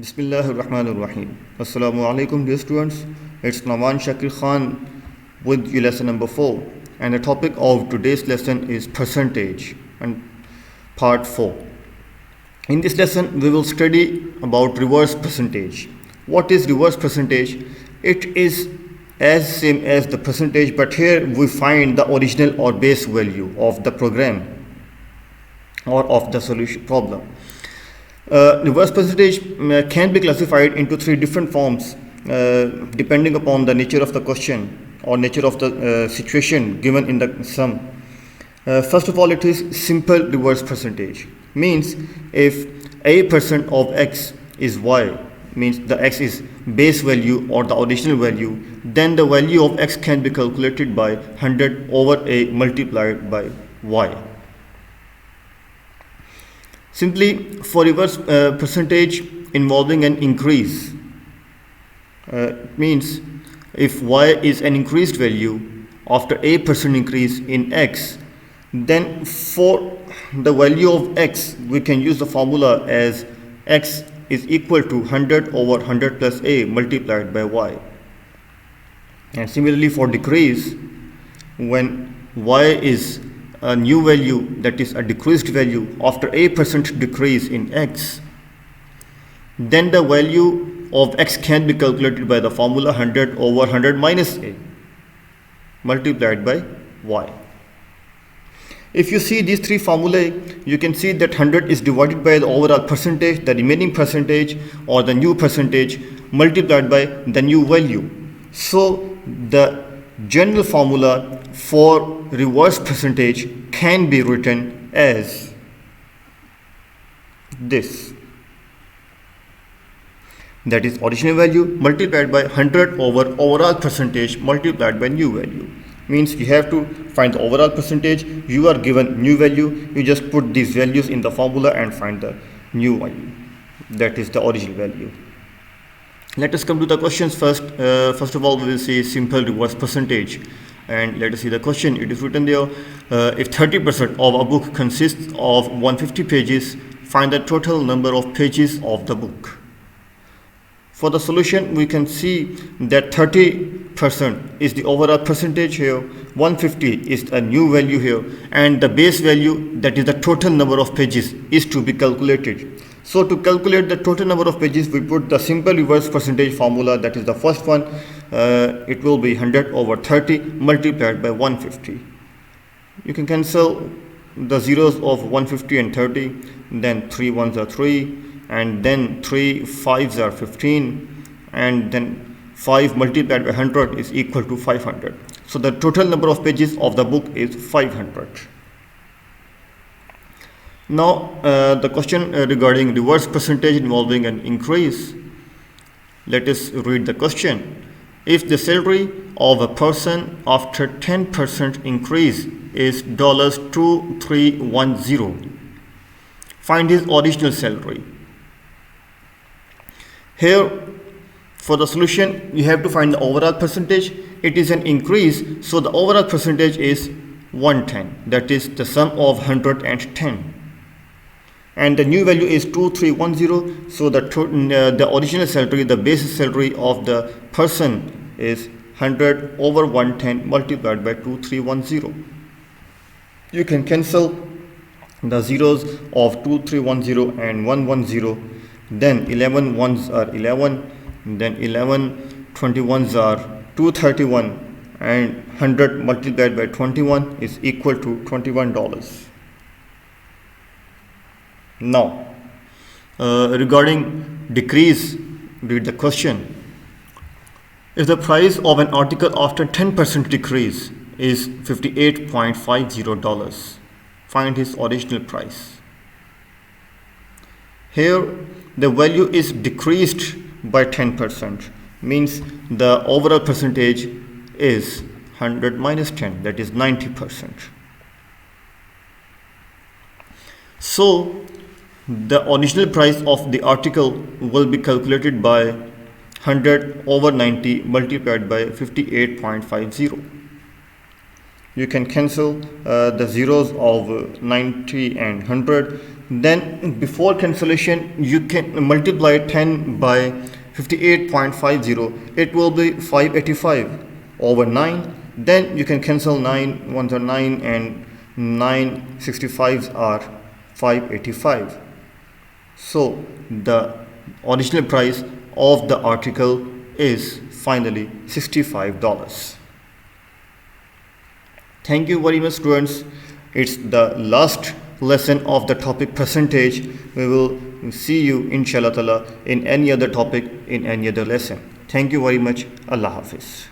Bismillahirrahmanirrahim. Assalamu alaikum, dear students. It's Naman Shakir Khan with you lesson number 4. And the topic of today's lesson is percentage and part 4. In this lesson, we will study about reverse percentage. What is reverse percentage? It is as same as the percentage, but here we find the original or base value of the program or of the solution problem. Reverse percentage can be classified into 3 different forms depending upon the nature of the question or nature of the situation given in the sum. First of all, it is simple reverse percentage. Means if a% of x is y, means the x is base value or the original value, then the value of x can be calculated by 100 over a multiplied by y. Simply, for reverse percentage involving an increase, means if y is an increased value after a% increase in x, then for the value of x we can use the formula as x is equal to 100 over 100 plus a multiplied by y. And similarly, for decrease, when y is a new value, that is a decreased value after a% decrease in x, then the value of x can be calculated by the formula 100 over 100 minus a multiplied by y. If you see these 3 formulae, you can see that 100 is divided by the overall percentage, the remaining percentage or the new percentage multiplied by the new value. So the general formula for reverse percentage can be written as this, that is original value multiplied by 100 over overall percentage multiplied by new value. Means you have to find the overall percentage, you are given new value, you just put these values in the formula and find the new value, that is the original value. Let us come to the questions first. First of all, we will see simple reverse percentage. And let us see the question. It is written there, if 30% of a book consists of 150 pages, find the total number of pages of the book. For the solution, we can see that 30% is the overall percentage here, 150 is a new value here, and the base value, that is the total number of pages, is to be calculated. So to calculate the total number of pages, we put the simple reverse percentage formula, that is the first one. It will be 100 over 30 multiplied by 150. You can cancel the zeros of 150 and 30, then 3 ones are 3, and then 3 5s are 15, and then 5 multiplied by 100 is equal to 500. So the total number of pages of the book is 500. Now the question regarding reverse percentage involving an increase. Let us read the question. If the salary of a person after 10% increase is $2310, find his original salary. Here, for the solution, you have to find the overall percentage. It is an increase, so the overall percentage is 110, that is the sum of 110. And the new value is 2310, so the original salary, the basic salary of the person is 100 over 110 multiplied by 2310. You can cancel the zeros of 2310 and 110, then 11 ones are 11, then 11 21s are 231, and 100 multiplied by 21 is equal to $21. Now, regarding decrease, read the question. If the price of an article after 10% decrease is $58.50, find his original price. Here, the value is decreased by 10%, means the overall percentage is 100 minus 10, that is 90%. So, the original price of the article will be calculated by 100 over 90 multiplied by 58.50. you can cancel the zeros of 90 and 100. Then before cancellation you can multiply 10 by 58.50. It will be 585 over 9. Then you can cancel 9 ones are 9 and 965s are 585. So the original price of the article is finally $65. Thank you very much, students. It's the last lesson of the topic percentage. We will see you inshallah ta'ala in any other topic in any other lesson. Thank you very much. Allah Hafiz.